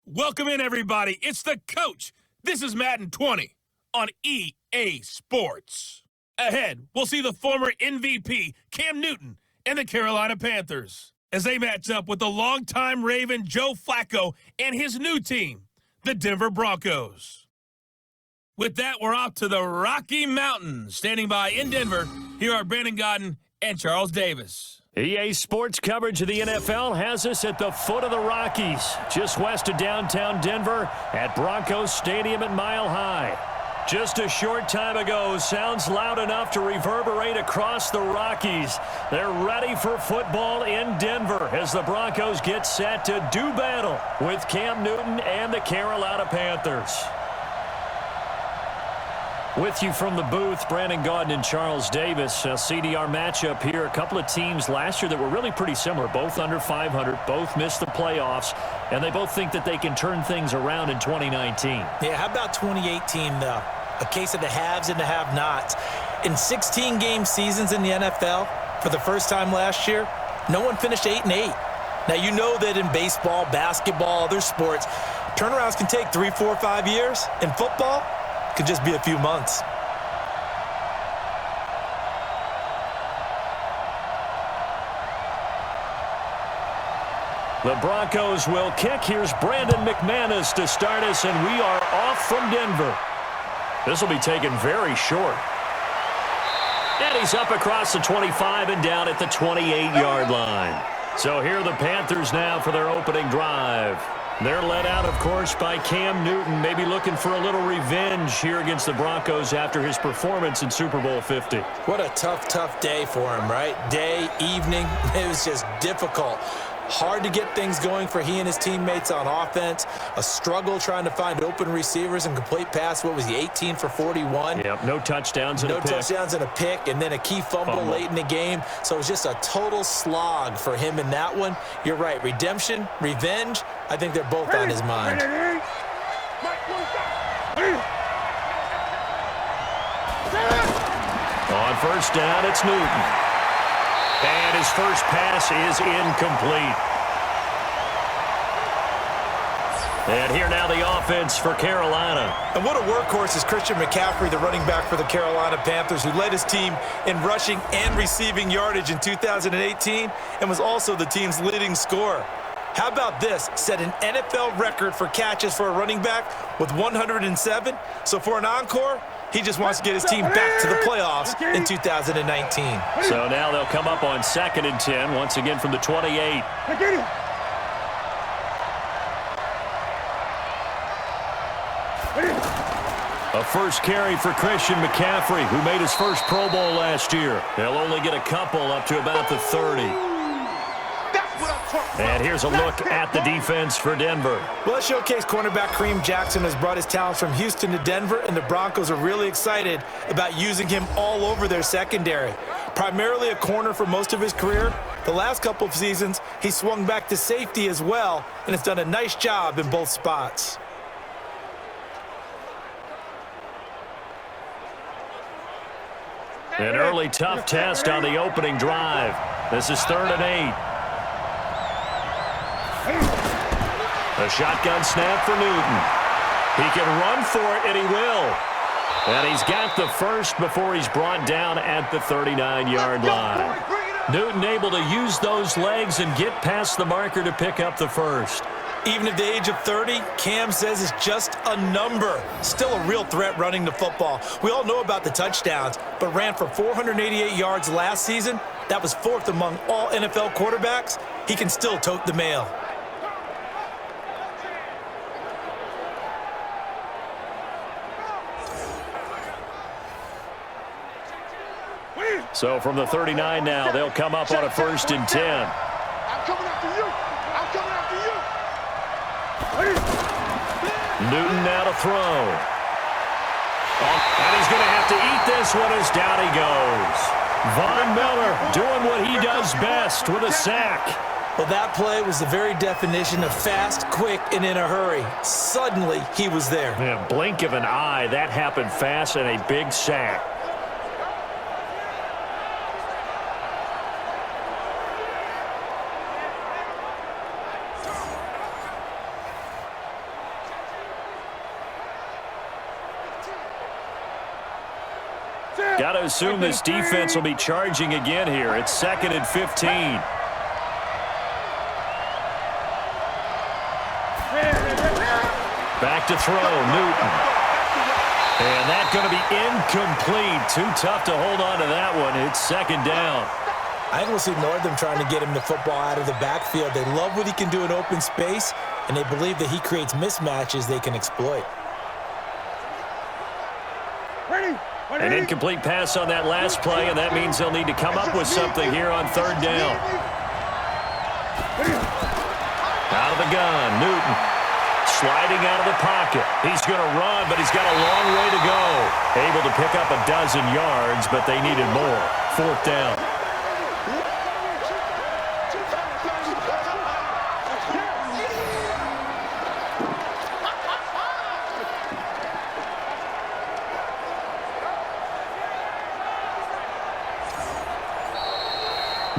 Welcome in, everybody. It's the coach. This is Madden 20 on EA Sports. Ahead, we'll see the former MVP, Cam Newton, and the Carolina Panthers as they match up with the longtime Raven Joe Flacco and his new team, the Denver Broncos. With that, we're off to the Rocky Mountains. Standing by in Denver, here are Brandon Godden and Charles Davis. EA Sports coverage of the NFL has us at the foot of the Rockies, just west of downtown Denver at Broncos Stadium at Mile High. Just a short time ago, sounds loud enough to reverberate across the Rockies. They're ready for football in Denver as the Broncos get set to do battle with Cam Newton and the Carolina Panthers. With you from the booth, Brandon Godden and Charles Davis. CDR matchup here. A couple of teams last year that were really pretty similar. Both under 500, both missed the playoffs, and they both think that they can turn things around in 2019. Yeah, how about 2018, though? A case of the haves and the have-nots. In 16-game seasons in the NFL, for the first time last year, no one finished 8-8. Now, you know that in baseball, basketball, other sports, turnarounds can take 3, 4, 5 years. In football, could just be a few months. The Broncos will kick. Here's Brandon McManus to start us, and we are off from Denver. This will be taken very short. And he's up across the 25 and down at the 28-yard line. So here are the Panthers now for their opening drive. They're led out, of course, by Cam Newton, maybe looking for a little revenge here against the Broncos after his performance in Super Bowl 50. What a tough day for him, right? Day, evening, it was just difficult. Hard to get things going for he and his teammates on offense. A struggle trying to find open receivers and complete pass. What was he, 18 for 41? Yep, no touchdowns and a pick. No touchdowns and a pick, and then a key fumble late in the game. So it was just a total slog for him in that one. You're right, redemption, revenge, I think they're both on his mind. On first down, it's Newton. And his first pass is incomplete. And here now the offense for Carolina. And what a workhorse is Christian McCaffrey, the running back for the Carolina Panthers, who led his team in rushing and receiving yardage in 2018 and was also the team's leading scorer. How about this? Set an NFL record for catches for a running back with 107. So for an encore, he just wants to get his team back to the playoffs in 2019. So now they'll come up on 2nd and 10, once again from the 28. A first carry for Christian McCaffrey, who made his first Pro Bowl last year. They'll only get a couple up to about the 30. And here's a look at the defense for Denver. Well, showcase cornerback Kareem Jackson has brought his talents from Houston to Denver, and the Broncos are really excited about using him all over their secondary. Primarily a corner for most of his career, the last couple of seasons he swung back to safety as well, and has done a nice job in both spots. An early tough test on the opening drive. This is 3rd and 8. A shotgun snap for Newton. He can run for it, and he will. And he's got the first before he's brought down at the 39-yard line. Newton able to use those legs and get past the marker to pick up the first. Even at the age of 30, Cam says it's just a number. Still a real threat running the football. We all know about the touchdowns, but ran for 488 yards last season. That was 4th among all NFL quarterbacks. He can still tote the mail. So from the 39 now, they'll come up on a 1st and 10. I'm coming after you. I'm coming after you. Newton now to throw. And he's going to have to eat this one as down he goes. Von Miller doing what he does best with a sack. Well, that play was the very definition of fast, quick, and in a hurry. Suddenly, he was there. In a blink of an eye, that happened fast and a big sack. Got to assume this defense will be charging again here. It's 2nd and 15. Back to throw, Newton. And that's going to be incomplete. Too tough to hold on to that one. It's 2nd down. I think we'll see more of them trying to get him the football out of the backfield. They love what he can do in open space, and they believe that he creates mismatches they can exploit. An incomplete pass on that last play, and that means they'll need to come up with something here on 3rd down. Out of the gun, Newton. Sliding out of the pocket. He's going to run, but he's got a long way to go. Able to pick up a dozen yards, but they needed more. 4th down.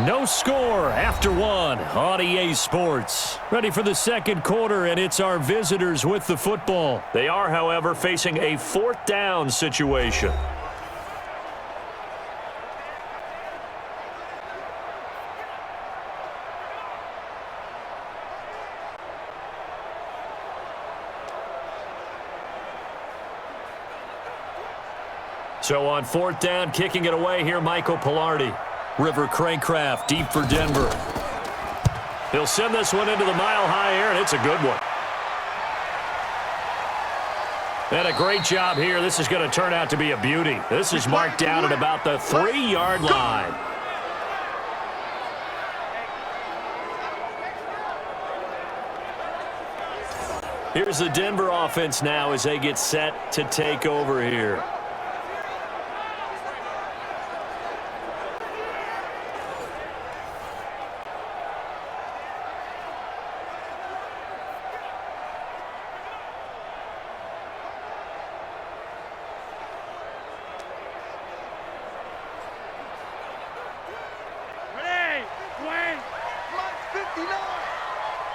No score after 1 on EA Sports. Ready for the 2nd quarter, and it's our visitors with the football. They are, however, facing a 4th down situation. So on 4th down, kicking it away here, Michael Pilardi. River Craycraft deep for Denver. He'll send this one into the mile-high air, and it's a good one. And a great job here. This is going to turn out to be a beauty. This is marked down at about the 3-yard line. Here's the Denver offense now as they get set to take over here.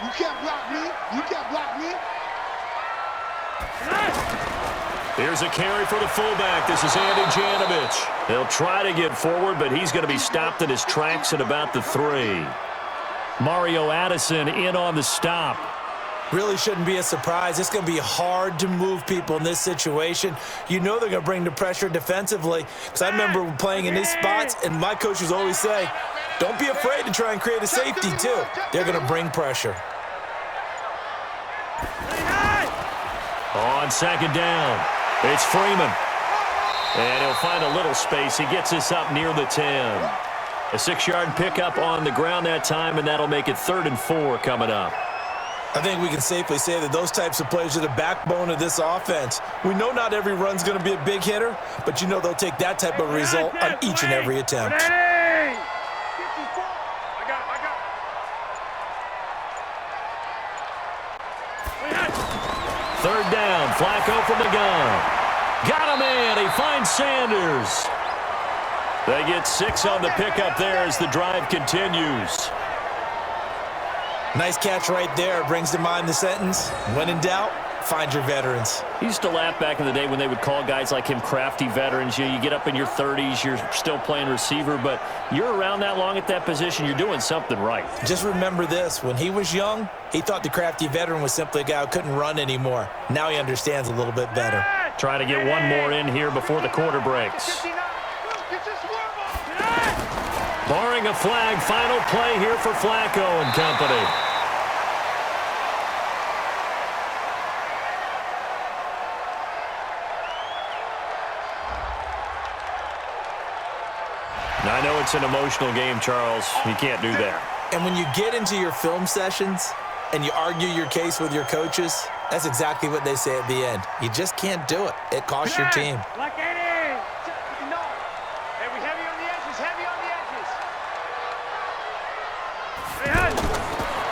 You can't block me. You can't block me. Here's a carry for the fullback. This is Andy Janovich. They'll try to get forward, but he's going to be stopped in his tracks at about the 3. Mario Addison in on the stop. Really shouldn't be a surprise. It's going to be hard to move people in this situation. You know they're going to bring the pressure defensively. Because I remember playing in these spots, and my coaches always say, don't be afraid to try and create a safety, too. They're going to bring pressure. On 2nd down, it's Freeman. And he'll find a little space. He gets this up near the 10. A 6-yard pickup on the ground that time, and that'll make it 3rd and 4 coming up. I think we can safely say that those types of plays are the backbone of this offense. We know not every run's going to be a big hitter, but you know they'll take that type of result on each and every attempt. Third down, Flacco from the gun. Got him in, he finds Sanders. They get 6 on the pickup there as the drive continues. Nice catch right there. Brings to mind the sentence, when in doubt, find your veterans. He used to laugh back in the day when they would call guys like him crafty veterans. You get up in your 30s, you're still playing receiver, but you're around that long at that position, you're doing something right. Just remember this, when he was young, he thought the crafty veteran was simply a guy who couldn't run anymore. Now he understands a little bit better. Try to get one more in here before the quarter breaks. Barring a flag, final play here for Flacco and company. Now, I know it's an emotional game, Charles. You can't do that. And when you get into your film sessions and you argue your case with your coaches, that's exactly what they say at the end. You just can't do it. It costs your team.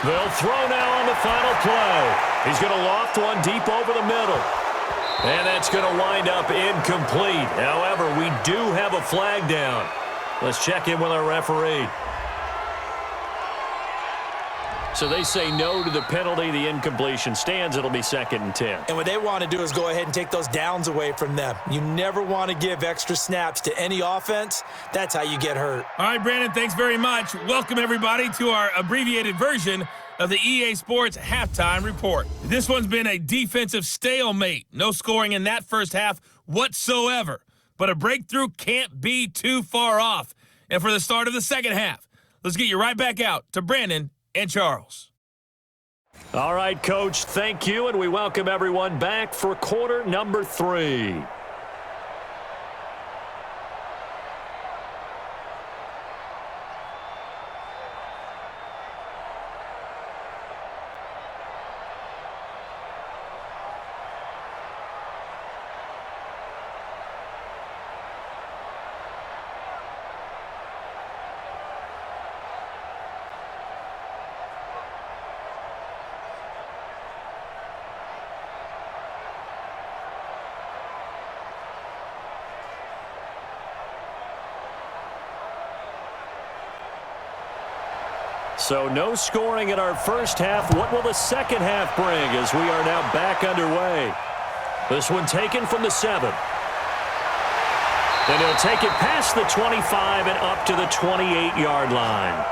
They'll throw now on the final play. He's going to loft one deep over the middle. And that's going to wind up incomplete. However, we do have a flag down. Let's check in with our referee. So they say no to the penalty. The incompletion stands. It'll be 2nd and 10. And what they want to do is go ahead and take those downs away from them. You never want to give extra snaps to any offense. That's how you get hurt. All right, Brandon, thanks very much. Welcome, everybody, to our abbreviated version of the EA Sports Halftime Report. This one's been a defensive stalemate. No scoring in that first half whatsoever. But a breakthrough can't be too far off. And for the start of the second half, let's get you right back out to Brandon and Charles. All right, Coach, thank you, and we welcome everyone back for quarter number 3. So no scoring in our first half. What will the second half bring as we are now back underway? This one taken from the 7. And he'll take it past the 25 and up to the 28-yard line.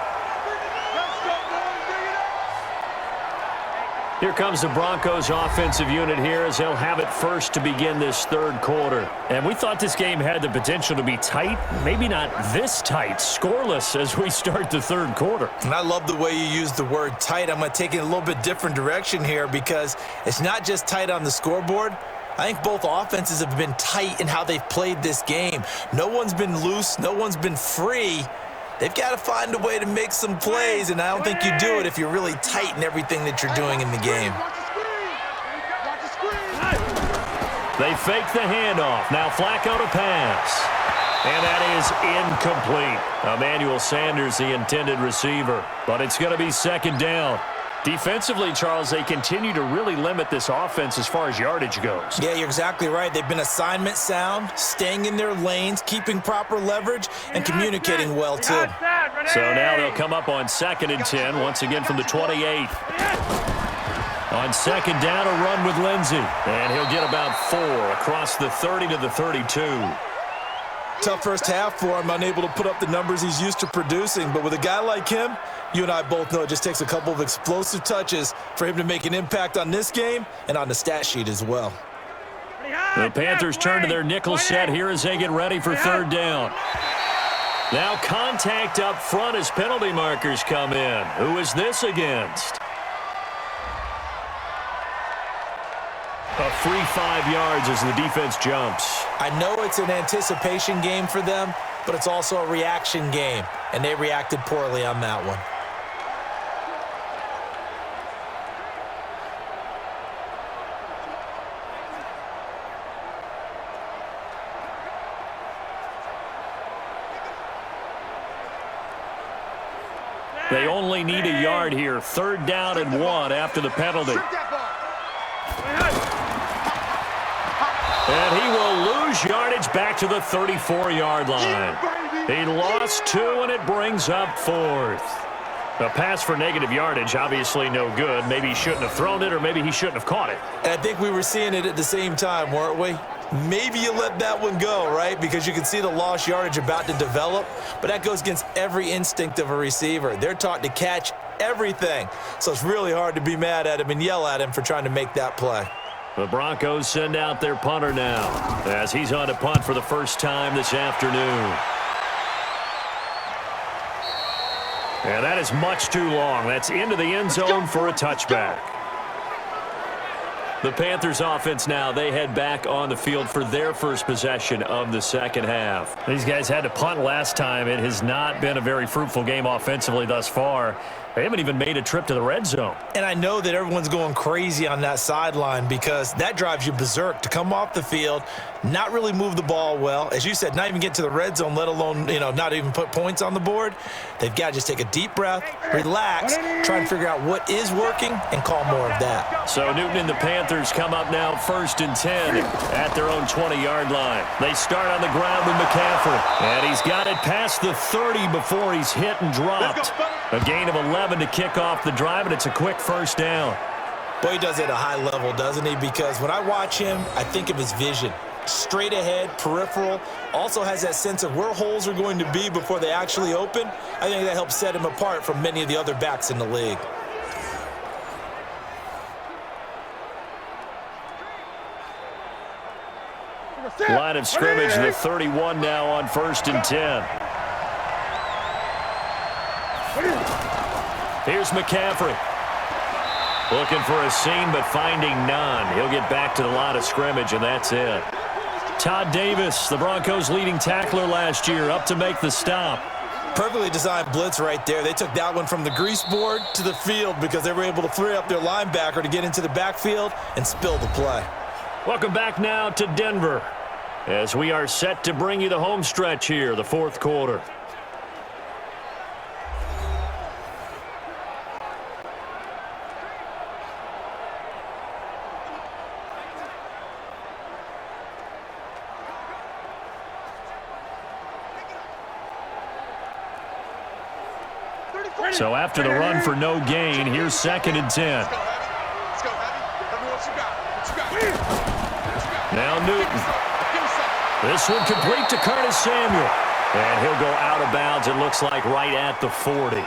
Here comes the Broncos offensive unit here as they'll have it first to begin this third quarter. And we thought this game had the potential to be tight, maybe not this tight, scoreless as we start the third quarter. And I love the way you use the word tight. I'm going to take it a little bit different direction here because it's not just tight on the scoreboard. I think both offenses have been tight in how they've played this game. No one's been loose. No one's been free. They've got to find a way to make some plays, and I don't think you do it if you're really tight in everything that you're doing in the game. They fake the handoff. Now Flacco to pass. And that is incomplete. Emmanuel Sanders, the intended receiver. But it's going to be second down. Defensively, Charles, they continue to really limit this offense as far as yardage goes. Yeah, you're exactly right. They've been assignment sound, staying in their lanes, keeping proper leverage, and communicating well, too. So now they'll come up on 2nd and 10, once again from the 28. On second down, a run with Lindsey. And he'll get about 4 across the 30 to the 32. Tough first half for him, unable to put up the numbers he's used to producing. But with a guy like him, you and I both know it just takes a couple of explosive touches for him to make an impact on this game and on the stat sheet as well. The Panthers turn to their nickel set here as they get ready for third down. Now contact up front as penalty markers come in. Who is this against? A free 5 yards as the defense jumps. I know it's an anticipation game for them, but it's also a reaction game, and they reacted poorly on that one. They only need a yard here. 3rd down and 1 after the penalty. And he will lose yardage back to the 34-yard line. He lost 2, and it brings up 4th. A pass for negative yardage, obviously no good. Maybe he shouldn't have thrown it, or maybe he shouldn't have caught it. And I think we were seeing it at the same time, weren't we? Maybe you let that one go, right? Because you can see the lost yardage about to develop, but that goes against every instinct of a receiver. They're taught to catch everything, so it's really hard to be mad at him and yell at him for trying to make that play. The Broncos send out their punter now as he's on to punt for the first time this afternoon. And that is much too long. That's into the end zone for a touchback. The Panthers offense now, they head back on the field for their first possession of the second half. These guys had to punt last time. It has not been a very fruitful game offensively thus far. They haven't even made a trip to the red zone. And I know that everyone's going crazy on that sideline because that drives you berserk to come off the field, not really move the ball well. As you said, not even get to the red zone, let alone, not even put points on the board. They've got to just take a deep breath, relax, try and figure out what is working, and call more of that. So Newton and the Panthers come up now 1st and 10 at their own 20-yard line. They start on the ground with McCaffrey. And he's got it past the 30 before he's hit and dropped. A gain of 11 7 to kick off the drive, and it's a quick first down. Boy, he does it at a high level, doesn't he? Because when I watch him, I think of his vision. Straight ahead, peripheral, also has that sense of where holes are going to be before they actually open. I think that helps set him apart from many of the other backs in the league. Line of scrimmage, the 31 now on 1st and 10. Here's McCaffrey. Looking for a seam, but finding none. He'll get back to the line of scrimmage, and that's it. Todd Davis, the Broncos' leading tackler last year, up to make the stop. Perfectly designed blitz right there. They took that one from the grease board to the field because they were able to free up their linebacker to get into the backfield and spill the play. Welcome back now to Denver as we are set to bring you the home stretch here, the 4th quarter. So after the run for no gain, here's 2nd and 10. Now Newton. This one complete to Curtis Samuel. And he'll go out of bounds, it looks like, right at the 40.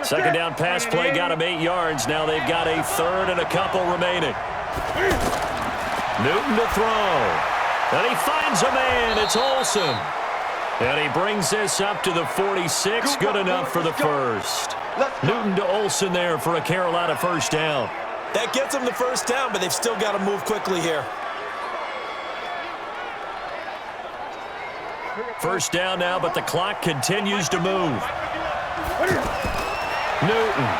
Second down pass play got him 8 yards. Now they've got a 3rd and a couple remaining. Newton to throw. And he finds a man. It's Olsen. And he brings this up to the 46. Good enough for the first. Newton to Olsen there for a Carolina first down. That gets them the first down, but they've still got to move quickly here. First down now, but the clock continues to move. Newton.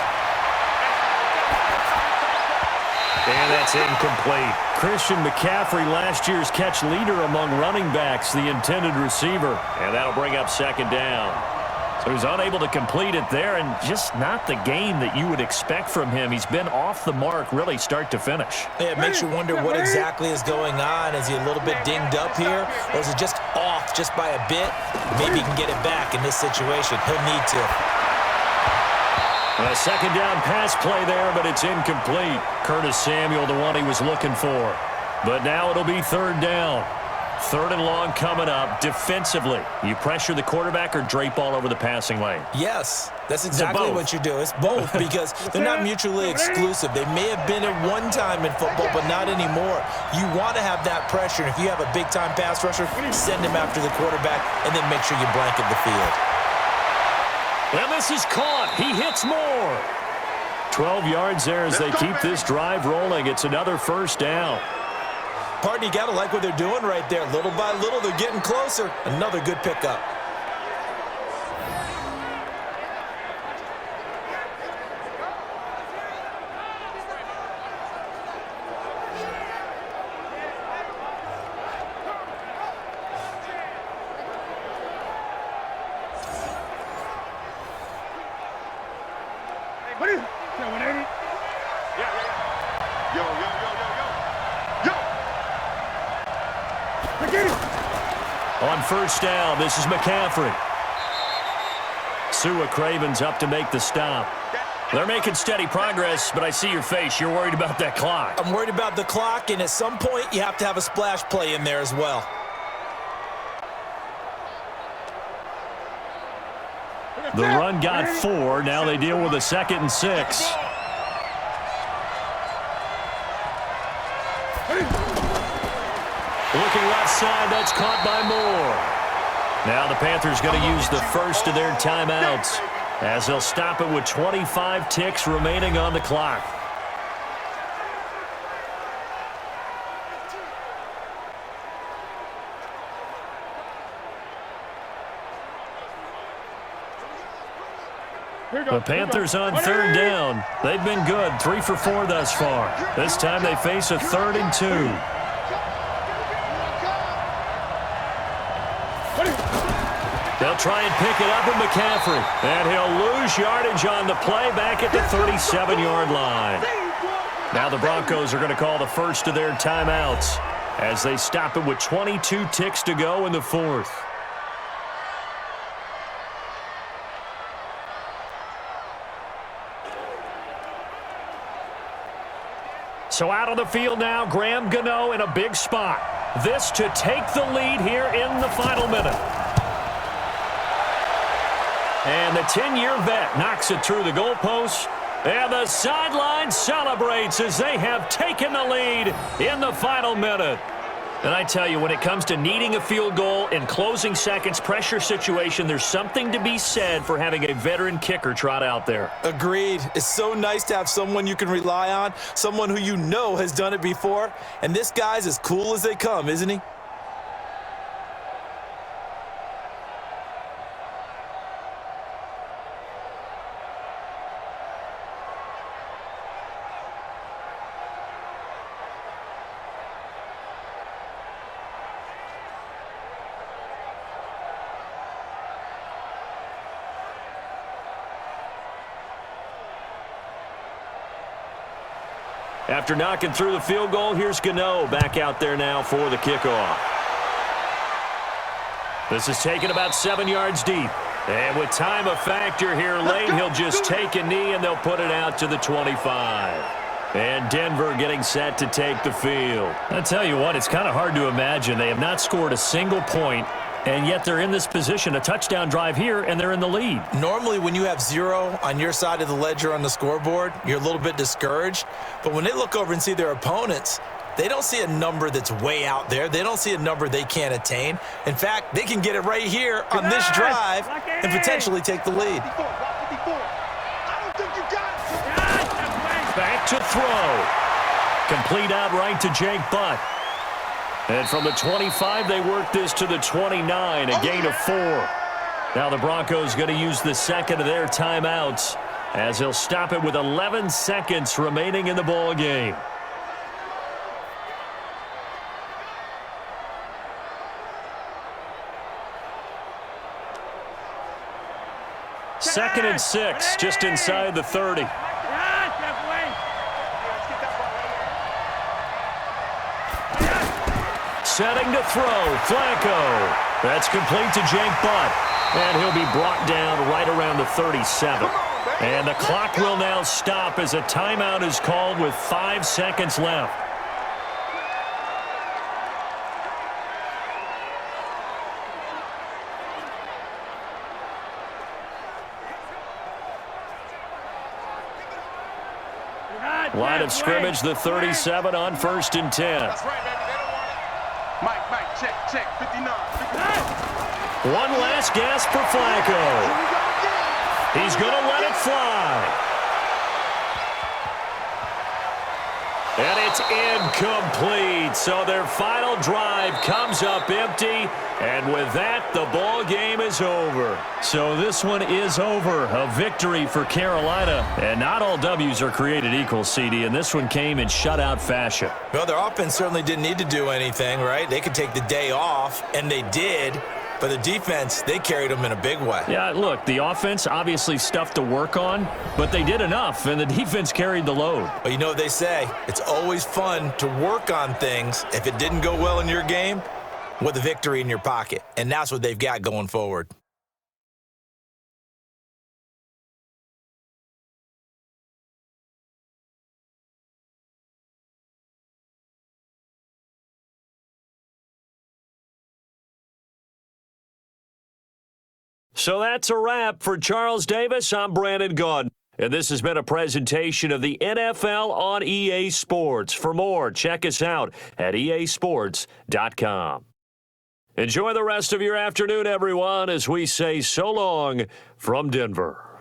And that's incomplete. Christian McCaffrey, last year's catch leader among running backs, the intended receiver. And that'll bring up 2nd down. So he's unable to complete it there, and just not the game that you would expect from him. He's been off the mark really start to finish. Yeah, it makes you wonder what exactly is going on. Is he a little bit dinged up here, or is it just off just by a bit? Maybe he can get it back in this situation. He'll need to. A 2nd down pass play there, but it's incomplete. Curtis Samuel, the one he was looking for. But now it'll be 3rd down. 3rd and long coming up. Defensively, you pressure the quarterback or drape all over the passing lane? Yes, that's exactly what you do. It's both because they're not mutually exclusive. They may have been at one time in football, but not anymore. You want to have that pressure. And if you have a big-time pass rusher, send him after the quarterback and then make sure you blanket the field. And this is caught. He hits more. 12 yards there as they keep this drive rolling. It's another first down. Partner, you got to like what they're doing right there. Little by little, they're getting closer. Another good pickup. On first down, this is McCaffrey. Sua Craven's up to make the stop. They're making steady progress, but I see your face. You're worried about that clock. I'm worried about the clock, and at some point, you have to have a splash play in there as well. The run got 4. Now they deal with a 2nd and 6. Looking left side, that's caught by Moore. Now the Panthers going to use the first of their timeouts as they'll stop it with 25 ticks remaining on the clock. The Panthers on 3rd down. They've been good, 3 for 4 thus far. This time they face a 3rd and 2. They'll try and pick it up with McCaffrey. And he'll lose yardage on the play back at the 37-yard line. Now the Broncos are going to call the first of their timeouts as they stop it with 22 ticks to go in the fourth. So out on the field now, Graham Gano in a big spot. This to take the lead here in the final minute. And the 10-year vet knocks it through the goalpost. And the sideline celebrates as they have taken the lead in the final minute. And I tell you, when it comes to needing a field goal in closing seconds, pressure situation, there's something to be said for having a veteran kicker trot out there. Agreed. It's so nice to have someone you can rely on, someone who you know has done it before. And this guy's as cool as they come, isn't he? After knocking through the field goal, here's Gano back out there now for the kickoff. This is taken about 7 yards deep. And with time a factor here late, he'll just take a knee and they'll put it out to the 25. And Denver getting set to take the field. I tell you what, it's kind of hard to imagine. They have not scored a single point, and yet they're in this position, a touchdown drive here, and they're in the lead. Normally, when you have 0 on your side of the ledger on the scoreboard, you're a little bit discouraged. But when they look over and see their opponents, they don't see a number that's way out there. They don't see a number they can't attain. In fact, they can get it right here on this drive and potentially take the lead. Back to throw. Complete outright to Jake Butt. And from the 25, they work this to the 29, a gain of 4. Now the Broncos going to use the second of their timeouts as they'll stop it with 11 seconds remaining in the ball game. Second and 6, just inside the 30. Setting to throw, Flacco. That's complete to Jake Butt. And he'll be brought down right around the 37. And the clock will now stop as a timeout is called with 5 seconds left. Line of scrimmage, the 37 on 1st and 10. That's right, baby. They don't want it. Mike, check. 59. One last gasp for Flacco. He's going to let it fly. And it's incomplete. So their final drive comes up empty. And with that, the ball game is over. So this one is over. A victory for Carolina. And not all W's are created equal, CD. And this one came in shutout fashion. Well, their offense certainly didn't need to do anything, right? They could take the day off, and they did. But the defense, they carried them in a big way. Yeah, look, the offense, obviously stuff to work on, but they did enough, and the defense carried the load. Well, you know what they say. It's always fun to work on things. If it didn't go well in your game, with a victory in your pocket. And that's what they've got going forward. So that's a wrap for Charles Davis. I'm Brandon Gaudin. And this has been a presentation of the NFL on EA Sports. For more, check us out at easports.com. Enjoy the rest of your afternoon, everyone, as we say so long from Denver.